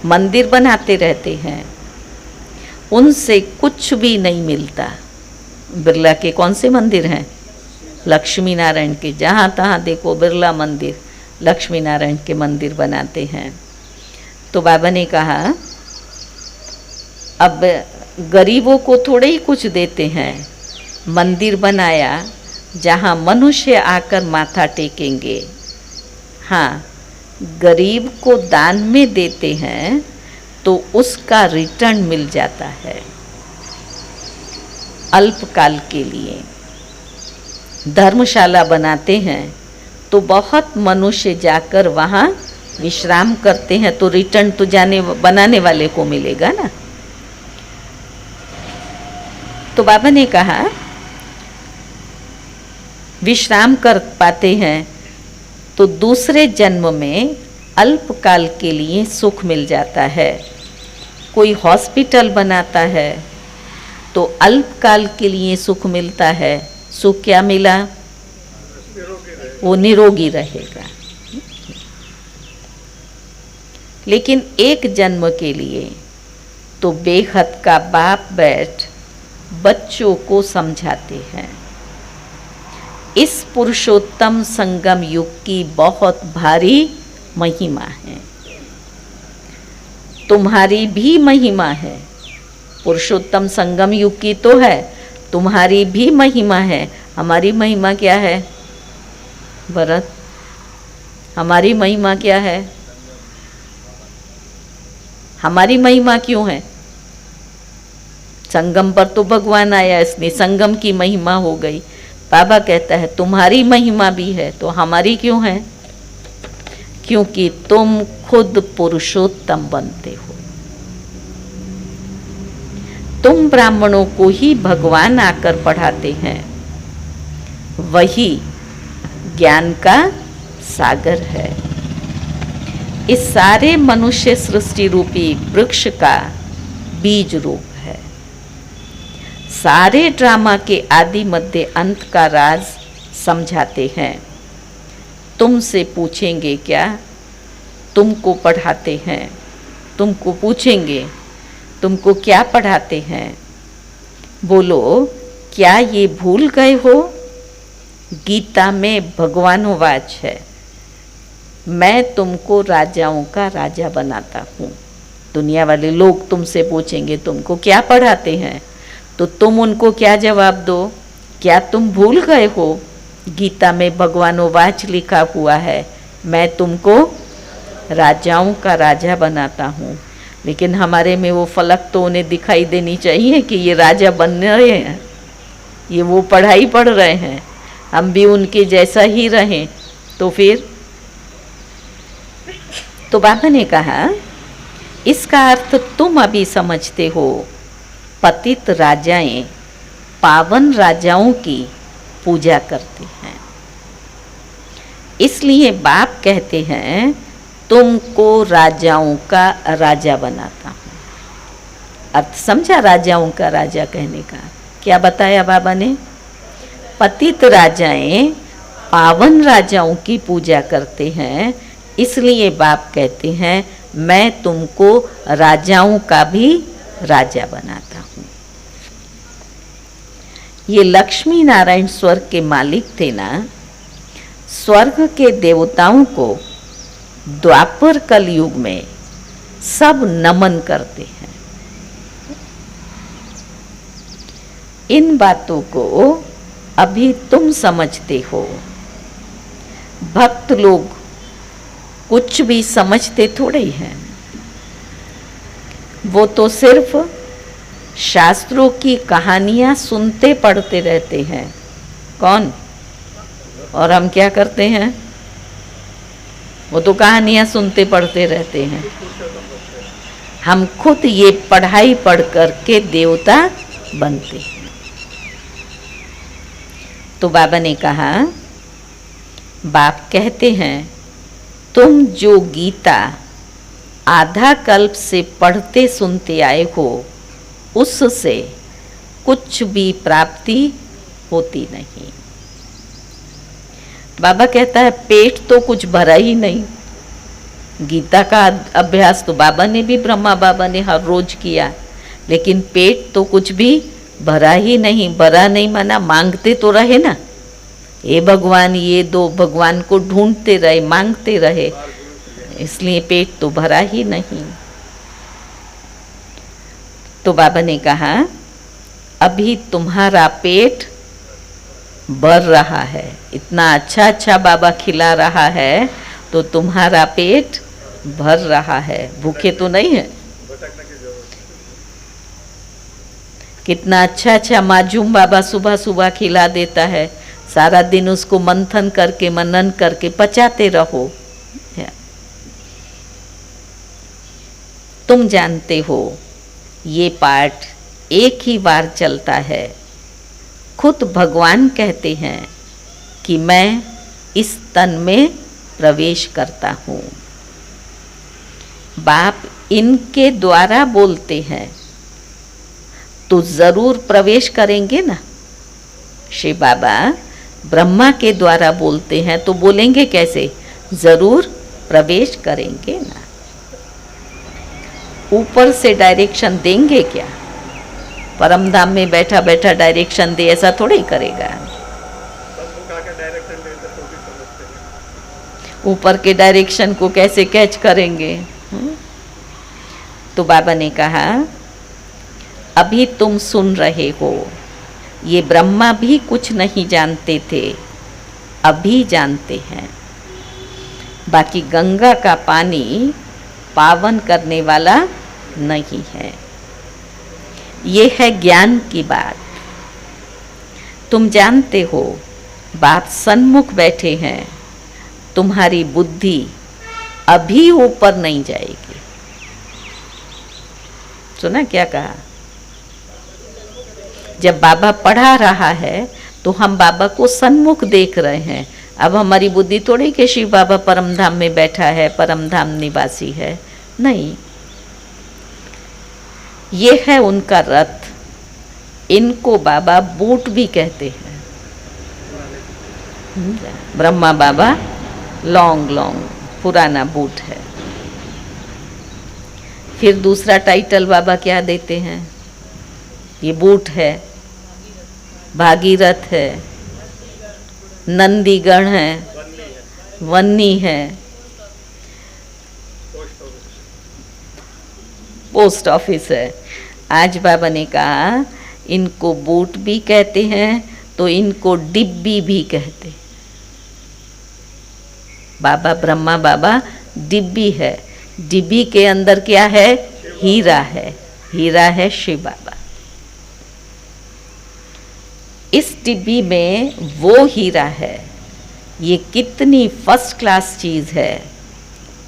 मंदिर बनाते रहते हैं, उनसे कुछ भी नहीं मिलता। बिरला के कौन से मंदिर हैं? लक्ष्मी नारायण के, जहाँ तहाँ देखो बिरला मंदिर, लक्ष्मी नारायण के मंदिर बनाते हैं। तो बाबा ने कहा अब गरीबों को थोड़े ही कुछ देते हैं, मंदिर बनाया जहाँ मनुष्य आकर माथा टेकेंगे। हाँ, गरीब को दान में देते हैं तो उसका रिटर्न मिल जाता है अल्पकाल के लिए। धर्मशाला बनाते हैं तो बहुत मनुष्य जाकर वहाँ विश्राम करते हैं, तो रिटर्न तो बनाने वाले को मिलेगा ना। तो बाबा ने कहा विश्राम कर पाते हैं तो दूसरे जन्म में अल्पकाल के लिए सुख मिल जाता है। कोई हॉस्पिटल बनाता है तो अल्पकाल के लिए सुख मिलता है। सुख क्या मिला? वो निरोगी रहेगा। लेकिन एक जन्म के लिए तो बेहद का बाप बैठ बच्चों को समझाते हैं। इस पुरुषोत्तम संगम युग की बहुत भारी महिमा है, तुम्हारी भी महिमा है। पुरुषोत्तम संगम युग की तो है, तुम्हारी भी महिमा है। हमारी महिमा क्या है भरत? हमारी महिमा क्या है? हमारी महिमा क्यों है? संगम पर तो भगवान आया, इसलिए संगम की महिमा हो गई। बाबा कहता है तुम्हारी महिमा भी है, तो हमारी क्यों है? क्योंकि तुम खुद पुरुषोत्तम बनते हो। तुम ब्राह्मणों को ही भगवान आकर पढ़ाते हैं, वही ज्ञान का सागर है। इस सारे मनुष्य सृष्टि रूपी वृक्ष का बीज रूप है। सारे ड्रामा के आदि मध्य अंत का राज समझाते हैं। तुमसे पूछेंगे क्या? तुमको पढ़ाते हैं। तुमको पूछेंगे तुमको क्या पढ़ाते हैं? बोलो क्या ये भूल गए हो? गीता में भगवानोवाच है, मैं तुमको राजाओं का राजा बनाता हूँ। दुनिया वाले लोग तुमसे पूछेंगे तुमको क्या पढ़ाते हैं, तो तुम उनको क्या जवाब दो? क्या तुम भूल गए हो? गीता में भगवानोवाच लिखा हुआ है, मैं तुमको राजाओं का राजा बनाता हूँ। लेकिन हमारे में वो फलक तो उन्हें दिखाई देनी चाहिए कि ये राजा बन रहे हैं, ये वो पढ़ाई पढ़ रहे हैं, हम भी उनके जैसा ही रहें। तो फिर तो बाबा ने कहा इसका अर्थ तुम अभी समझते हो। पतित राजाएं पावन राजाओं की पूजा करते हैं, इसलिए बाप कहते हैं तुमको राजाओं का राजा बनाता हूँ। अर्थ समझा? राजाओं का राजा कहने का क्या बताया बाबा ने? पतित राजाएं पावन राजाओं की पूजा करते हैं, इसलिए बाप कहते हैं मैं तुमको राजाओं का भी राजा बनाता हूँ। ये लक्ष्मी नारायण स्वर्ग के मालिक थे ना, स्वर्ग के देवताओं को द्वापर कलयुग में सब नमन करते हैं। इन बातों को अभी तुम समझते हो, भक्त लोग कुछ भी समझते थोड़े ही हैं। वो तो सिर्फ शास्त्रों की कहानियां सुनते पढ़ते रहते हैं। कौन? और हम क्या करते हैं? वो तो कहानियां सुनते पढ़ते रहते हैं। हम खुद ये पढ़ाई पढ़ करके देवता बनते हैं। तो बाबा ने कहा, बाप कहते हैं तुम जो गीता आधा कल्प से पढ़ते सुनते आए हो, उससे कुछ भी प्राप्ति होती नहीं। बाबा कहता है पेट तो कुछ भरा ही नहीं। गीता का अभ्यास तो बाबा ने भी, ब्रह्मा बाबा ने हर रोज किया, लेकिन पेट तो कुछ भी भरा ही नहीं। भरा नहीं माना मांगते तो रहे ना, ये भगवान ये दो, भगवान को ढूंढते रहे, मांगते रहे, इसलिए पेट तो भरा ही नहीं। तो बाबा ने कहा अभी तुम्हारा पेट भर रहा है, इतना अच्छा अच्छा बाबा खिला रहा है तो तुम्हारा पेट भर रहा है, भूखे तो नहीं है। कितना अच्छा अच्छा माजूम बाबा सुबह सुबह खिला देता है, सारा दिन उसको मंथन करके मनन करके पचाते रहो। तुम जानते हो ये पाठ एक ही बार चलता है। खुद भगवान कहते हैं कि मैं इस तन में प्रवेश करता हूँ। बाप इनके द्वारा बोलते हैं तो जरूर प्रवेश करेंगे ना। श्री बाबा ब्रह्मा के द्वारा बोलते हैं तो बोलेंगे कैसे? जरूर प्रवेश करेंगे ना। ऊपर से डायरेक्शन देंगे क्या? परम धाम में बैठा बैठा डायरेक्शन दे, ऐसा थोड़ा ही करेगा। ऊपर के डायरेक्शन को कैसे कैच करेंगे? तो बाबा ने कहा अभी तुम सुन रहे हो, ये ब्रह्मा भी कुछ नहीं जानते थे, अभी जानते हैं। बाकी गंगा का पानी पावन करने वाला नहीं है। ये है ज्ञान की बात। तुम जानते हो बाप सन्मुख बैठे हैं, तुम्हारी बुद्धि अभी ऊपर नहीं जाएगी। सुना क्या कहा? जब बाबा पढ़ा रहा है तो हम बाबा को सन्मुख देख रहे हैं। अब हमारी बुद्धि थोड़ी कि शिव बाबा परम धाम में बैठा है, परम धाम निवासी है, नहीं। ये है उनका रथ। इनको बाबा बूट भी कहते हैं। ब्रह्मा बाबा लॉन्ग लॉन्ग पुराना बूट है। फिर दूसरा टाइटल बाबा क्या देते हैं? ये बूट है, भागीरथ है, नंदीगण है, वन्नी है, पोस्ट ऑफिस है। आज बाबा ने कहा इनको बूट भी कहते हैं तो इनको डिब्बी भी कहते हैं। बाबा ब्रह्मा बाबा डिब्बी है। डिब्बी के अंदर क्या है? हीरा है। हीरा है शिव बाबा। इस डिब्बी में वो हीरा है। ये कितनी फर्स्ट क्लास चीज़ है।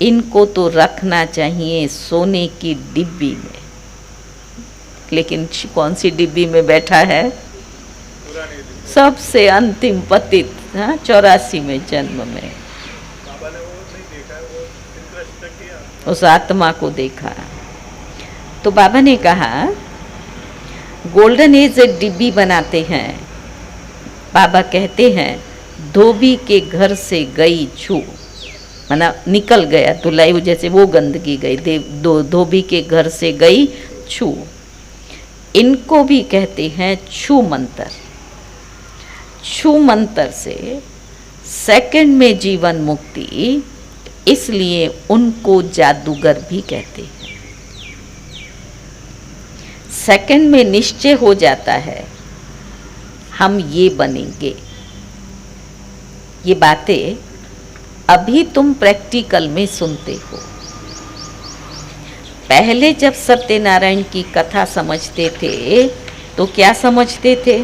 इनको तो रखना चाहिए सोने की डिब्बी में। लेकिन कौन सी डिब्बी में बैठा है? सबसे अंतिम पतित, 84 में जन्म में उस आत्मा को देखा। तो बाबा ने कहा गोल्डन एज एक डिब्बी बनाते हैं, बाबा कहते हैं धोबी के घर से गई छू, माना निकल गया धुलाई, जैसे वो गंदगी गई, धोबी के घर से गई छू। इनको भी कहते हैं छू मंत्र। छू मंत्र से सेकंड में जीवन मुक्ति, इसलिए उनको जादूगर भी कहते हैं। सेकंड में निश्चय हो जाता है हम ये बनेंगे। ये बातें अभी तुम प्रैक्टिकल में सुनते हो। पहले जब सत्यनारायण की कथा समझते थे तो क्या समझते थे?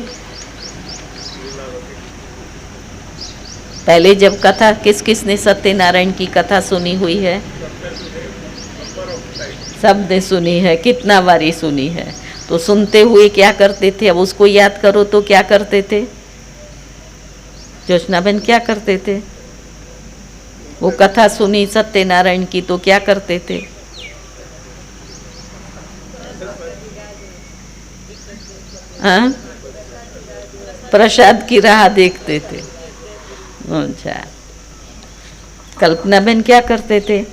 पहले जब कथा, किस किसने सत्यनारायण की कथा सुनी हुई है? सबने सुनी है, कितना बारी सुनी है। तो सुनते हुए क्या करते थे? अब उसको याद करो तो क्या करते थे? जोशनाबेन क्या करते थे? वो कथा सुनी सत्यनारायण की तो क्या करते थे? हाँ, प्रसाद की राह देखते थे। अच्छा, कल्पना बेन क्या करते थे?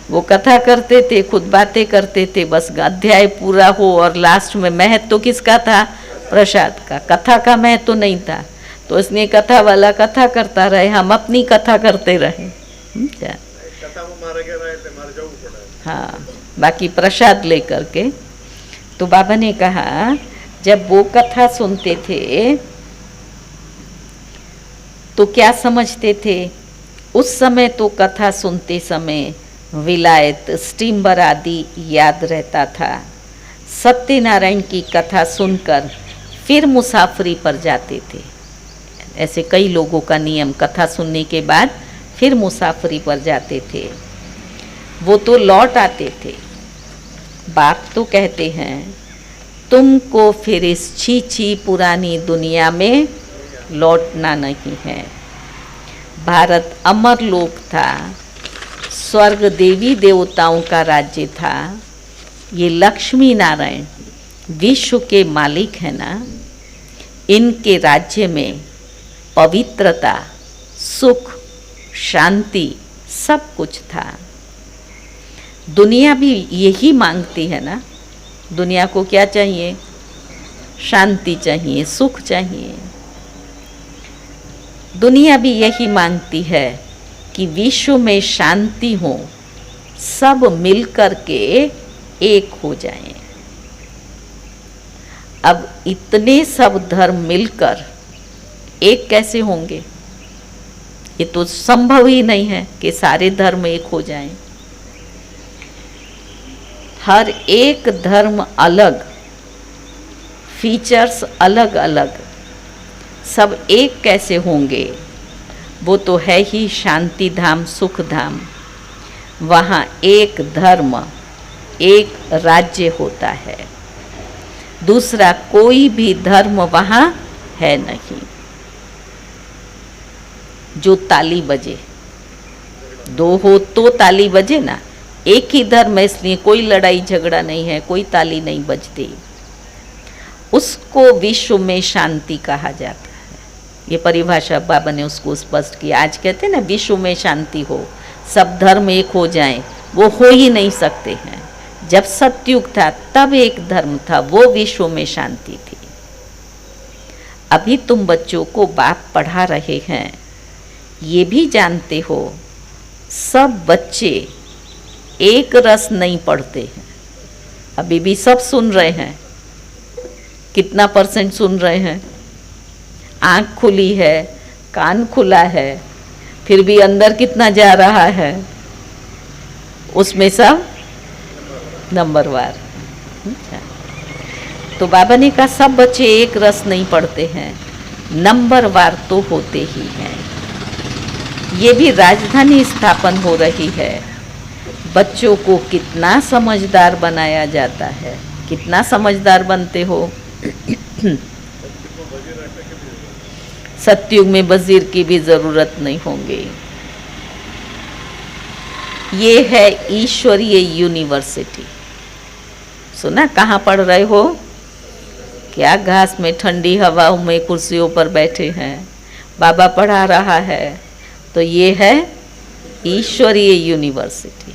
वो कथा करते थे, खुद बातें करते थे, बस अध्याय पूरा हो और लास्ट में महत्व तो किसका था? प्रसाद का। कथा का महत्व तो नहीं था, तो इसलिए कथा वाला कथा करता रहे, हम अपनी कथा करते रहे। हाँ, बाकी प्रसाद लेकर के। तो बाबा ने कहा जब वो कथा सुनते थे तो क्या समझते थे? उस समय तो कथा सुनते समय विलायत, स्टीमर आदि याद रहता था। सत्यनारायण की कथा सुनकर फिर मुसाफरी पर जाते थे। ऐसे कई लोगों का नियम, कथा सुनने के बाद फिर मुसाफरी पर जाते थे। वो तो लौट आते थे। बाप तो कहते हैं तुमको फिर इस छी पुरानी दुनिया में लौटना नहीं है। भारत अमर लोक था, स्वर्ग देवी देवताओं का राज्य था। ये लक्ष्मी नारायण विश्व के मालिक है ना, इनके राज्य में पवित्रता, सुख, शांति सब कुछ था। दुनिया भी यही मांगती है ना। दुनिया को क्या चाहिए? शांति चाहिए, सुख चाहिए। दुनिया भी यही मांगती है कि विश्व में शांति हो, सब मिलकर के एक हो जाएं। अब इतने सब धर्म मिलकर एक कैसे होंगे? ये तो संभव ही नहीं है कि सारे धर्म एक हो जाएं। हर एक धर्म अलग, फीचर्स अलग अलग, सब एक कैसे होंगे? वो तो है ही शांति धाम, सुख धाम। वहाँ एक धर्म, एक राज्य होता है, दूसरा कोई भी धर्म वहाँ है नहीं। जो ताली बजे, दो हो तो ताली बजे ना। एक ही धर्म है इसलिए कोई लड़ाई झगड़ा नहीं है, कोई ताली नहीं बजती। उसको विश्व में शांति कहा जाता है। ये परिभाषा बाबा ने उसको स्पष्ट किया। आज कहते हैं ना विश्व में शांति हो, सब धर्म एक हो जाएं, वो हो ही नहीं सकते हैं। जब सतयुग था तब एक धर्म था, वो विश्व में शांति थी। अभी तुम बच्चों को बाप पढ़ा रहे हैं, ये भी जानते हो सब बच्चे एक रस नहीं पढ़ते हैं। अभी भी सब सुन रहे हैं। कितना % सुन रहे हैं? आँख खुली है, कान खुला है, फिर भी अंदर कितना जा रहा है? उसमें सब नंबरवार। तो बाबा ने कहा सब बच्चे एक रस नहीं पढ़ते हैं, नंबरवार तो होते ही हैं। ये भी राजधानी स्थापन हो रही है। बच्चों को कितना समझदार बनाया जाता है। कितना समझदार बनते हो? सतयुग में वजीर की भी जरूरत नहीं होगी। ये है ईश्वरीय यूनिवर्सिटी। सुना? कहाँ पढ़ रहे हो? क्या घास में ठंडी हवाओं में कुर्सियों पर बैठे हैं, बाबा पढ़ा रहा है। तो ये है ईश्वरीय यूनिवर्सिटी।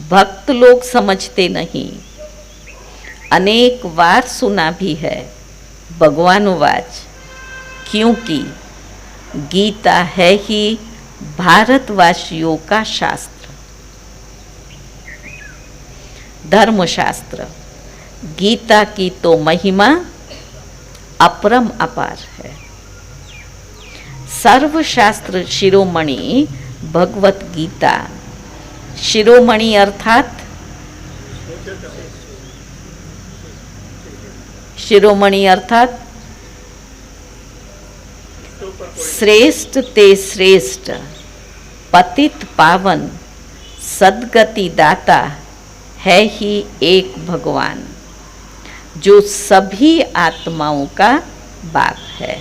भक्त लोग समझते नहीं, अनेक बार सुना भी है भगवानुवाच, क्योंकि गीता है ही भारतवासियों का शास्त्र, धर्मशास्त्र। गीता की तो महिमा अपरम अपार है। सर्वशास्त्र शिरोमणि भगवत गीता। शिरोमणि अर्थात शिरोमणि अर्थात श्रेष्ठ ते श्रेष्ठ, पतित पावन, सद्गति दाता है ही एक भगवान, जो सभी आत्माओं का बाप है।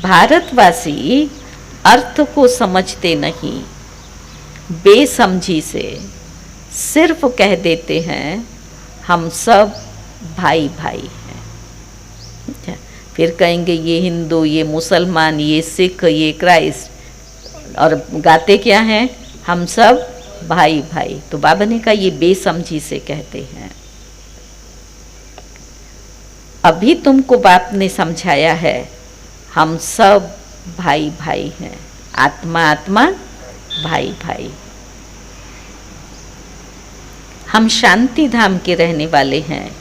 भारतवासी अर्थ को समझते नहीं, बेसमझी से सिर्फ कह देते हैं हम सब भाई भाई हैं। फिर कहेंगे ये हिंदू, ये मुसलमान, ये सिख, ये क्राइस्ट, और गाते क्या हैं? हम सब भाई भाई। तो बाबा ने कहा ये बेसमझी से कहते हैं। अभी तुमको बाप ने समझाया है हम सब भाई भाई हैं, आत्मा आत्मा भाई भाई। हम शांति धाम के रहने वाले हैं।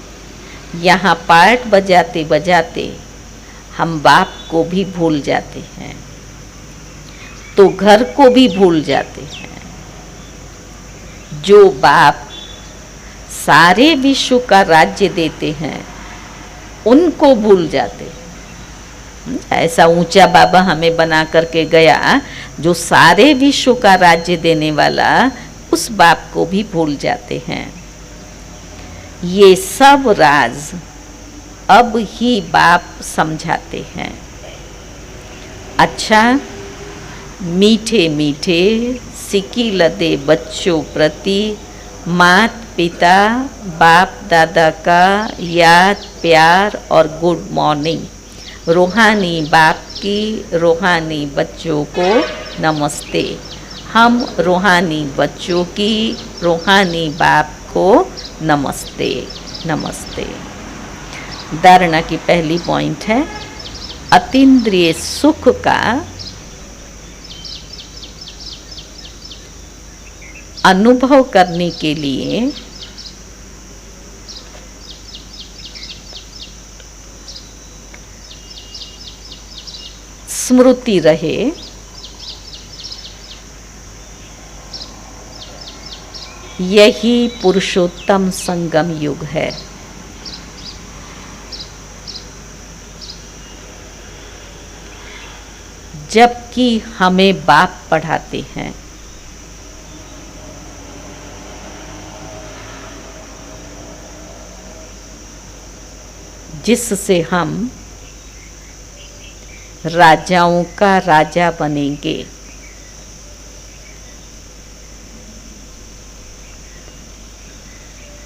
यहाँ पार्ट बजाते बजाते हम बाप को भी भूल जाते हैं, तो घर को भी भूल जाते हैं। जो बाप सारे विश्व का राज्य देते हैं उनको भूल जाते हैं। ऐसा ऊंचा बाबा हमें बना करके गया, जो सारे विश्व का राज्य देने वाला, उस बाप को भी भूल जाते हैं। ये सब राज अब ही बाप समझाते हैं। अच्छा, मीठे मीठे सिक्की लदे बच्चों प्रति मात पिता बाप दादा का याद प्यार और गुड मॉर्निंग। रूहानी बाप की रूहानी बच्चों को नमस्ते। हम रूहानी बच्चों की रूहानी बाप को नमस्ते नमस्ते। धारणा की पहली पॉइंट है, अतीन्द्रिय सुख का अनुभव करने के लिए स्मृति रहे, यही पुरुषोत्तम संगम युग है। जबकि हमें बाप पढ़ाते हैं, जिससे हम राजाओं का राजा बनेंगे।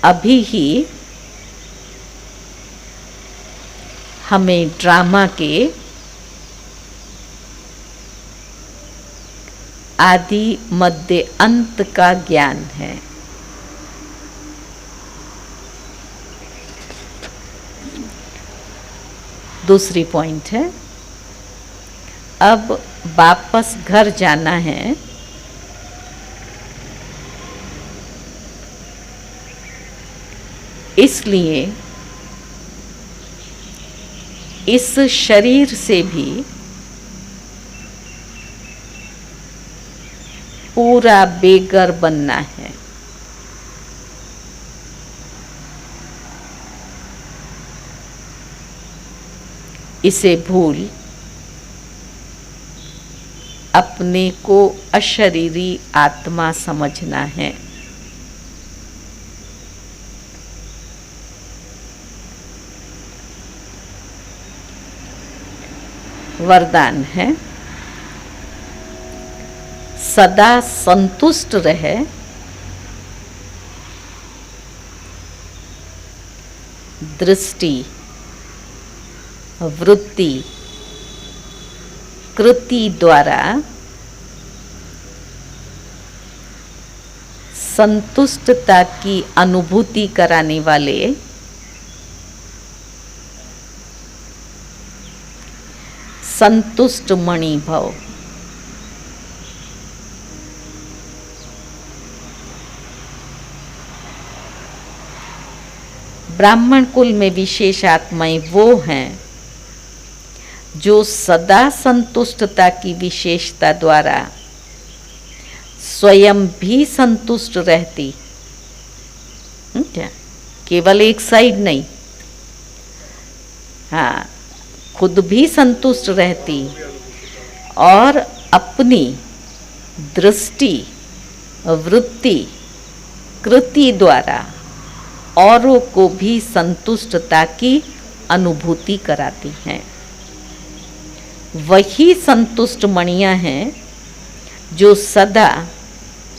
अभी ही हमें ड्रामा के आदि मध्य अंत का ज्ञान है। दूसरी पॉइंट है, अब वापस घर जाना है। इसलिए इस शरीर से भी पूरा बेघर बनना है। इसे भूल अपने को अशरीरी आत्मा समझना है। वरदान है, सदा संतुष्ट रहे, दृष्टि, वृत्ति, कृति द्वारा संतुष्टता की अनुभूति कराने वाले संतुष्ट मणि भव। ब्राह्मण कुल में विशेष आत्माएं वो हैं जो सदा संतुष्टता की विशेषता द्वारा स्वयं भी संतुष्ट रहती, केवल एक साइड नहीं, हाँ, खुद भी संतुष्ट रहती और अपनी दृष्टि, वृत्ति, कृति द्वारा औरों को भी संतुष्टता की अनुभूति कराती हैं। वही संतुष्ट मणियाँ हैं जो सदा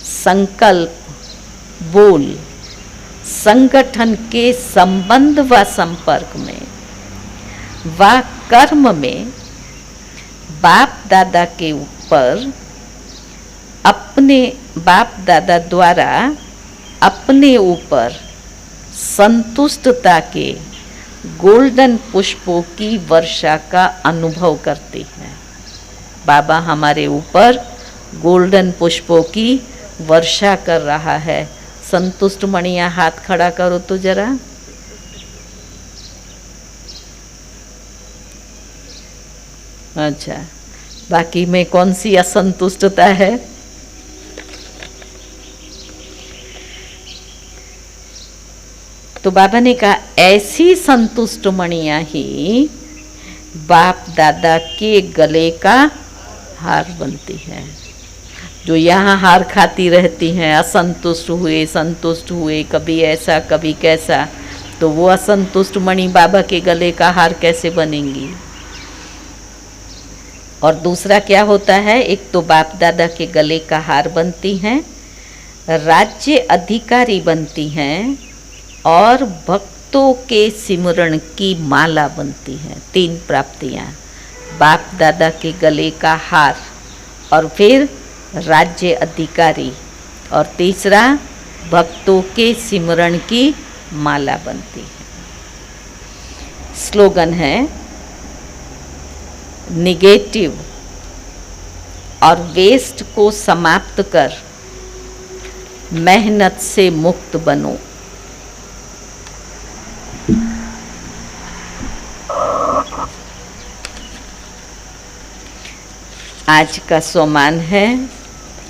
संकल्प, बोल, संगठन के संबंध व संपर्क में व कर्म में बाप दादा के ऊपर अपने बाप दादा द्वारा अपने ऊपर संतुष्टता के गोल्डन पुष्पों की वर्षा का अनुभव करती हैं। बाबा हमारे ऊपर गोल्डन पुष्पों की वर्षा कर रहा है। संतुष्ट मणिया हाथ खड़ा करो तो जरा। अच्छा, बाकी में कौन सी असंतुष्टता है? तो बाबा ने कहा ऐसी संतुष्ट मणियाँ ही बाप दादा के गले का हार बनती है। जो यहाँ हार खाती रहती हैं, असंतुष्ट हुए, संतुष्ट हुए, कभी ऐसा कभी कैसा, तो वो असंतुष्ट मणि बाबा के गले का हार कैसे बनेंगी? और दूसरा क्या होता है, एक तो बाप दादा के गले का हार बनती हैं, राज्य अधिकारी बनती हैं और भक्तों के सिमरण की माला बनती हैं। 3 प्राप्तियाँ, बाप दादा के गले का हार और फिर राज्य अधिकारी और तीसरा भक्तों के सिमरण की माला बनती है। स्लोगन है निगेटिव और वेस्ट को समाप्त कर मेहनत से मुक्त बनो। आज का सोमान है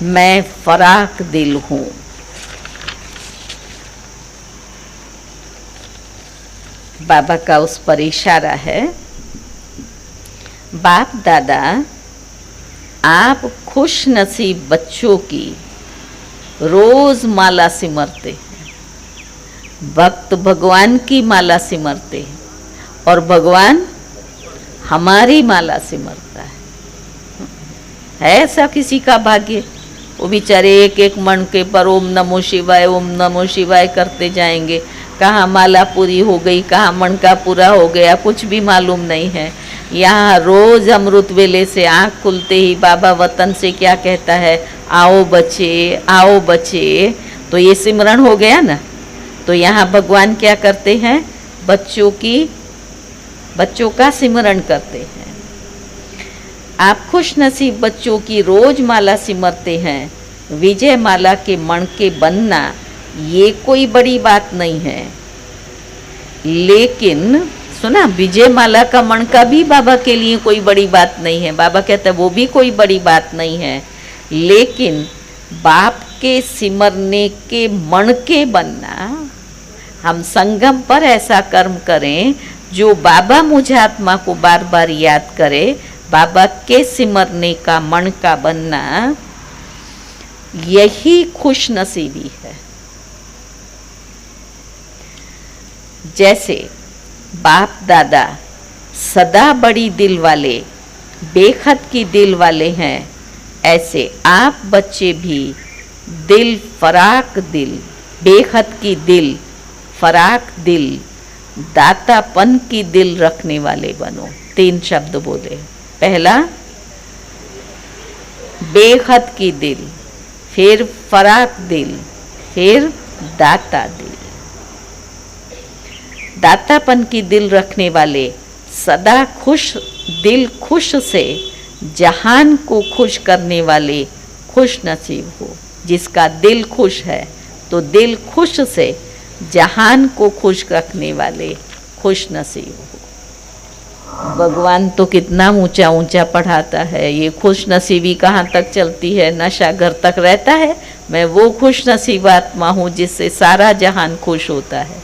मैं फराक दिल हूँ। बाबा का उस पर इशारा है। बाप दादा आप खुश नसीब बच्चों की रोज माला सिमरते हैं, भक्त भगवान की माला सिमरते हैं और भगवान हमारी माला सिमरता है ऐसा किसी का भाग्य? वो बेचारे एक एक मन के पर ओम नमो शिवाय करते जाएंगे। कहाँ माला पूरी हो गई, कहाँ मन का पूरा हो गया, कुछ भी मालूम नहीं है। यहाँ रोज अमृत वेले से आँख खुलते ही बाबा वतन से क्या कहता है, आओ बच्चे आओ बच्चे। तो ये सिमरण हो गया ना। तो यहाँ भगवान क्या करते हैं, बच्चों का सिमरण करते हैं। आप खुश नसीब बच्चों की रोज माला सिमरते हैं। विजय माला के मण के बनना ये कोई बड़ी बात नहीं है, लेकिन सुना, विजय माला का मण का भी बाबा के लिए कोई बड़ी बात नहीं है। बाबा कहते हैं वो भी कोई बड़ी बात नहीं है, लेकिन बाप के सिमरने के मण के बनना, हम संगम पर ऐसा कर्म करें जो बाबा मुझे आत्मा को बार बार याद करे। बाबा के सिमरने का मन का बनना यही खुश नसीबी है। जैसे बाप दादा सदा बड़ी दिल वाले, बेखत की दिल वाले हैं, ऐसे आप बच्चे भी दिल फराक दिल, बेखत की दिल, फराक दिल, दातापन की दिल रखने वाले बनो। 3 शब्द बोले। पहला बेखत की दिल, फिर फराक दिल, फिर दाता दिल। दातापन की दिल रखने वाले सदा खुश दिल खुश से जहान को खुश करने वाले खुश नसीब हो। जिसका दिल खुश है तो दिल खुश से जहान को खुश रखने वाले खुश नसीब हो। भगवान तो कितना ऊंचा ऊंचा पढ़ाता है, ये खुश नसीबी कहाँ तक चलती है, नशा घर तक रहता है। मैं वो खुश नसीब आत्मा हूँ जिससे सारा जहान खुश होता है।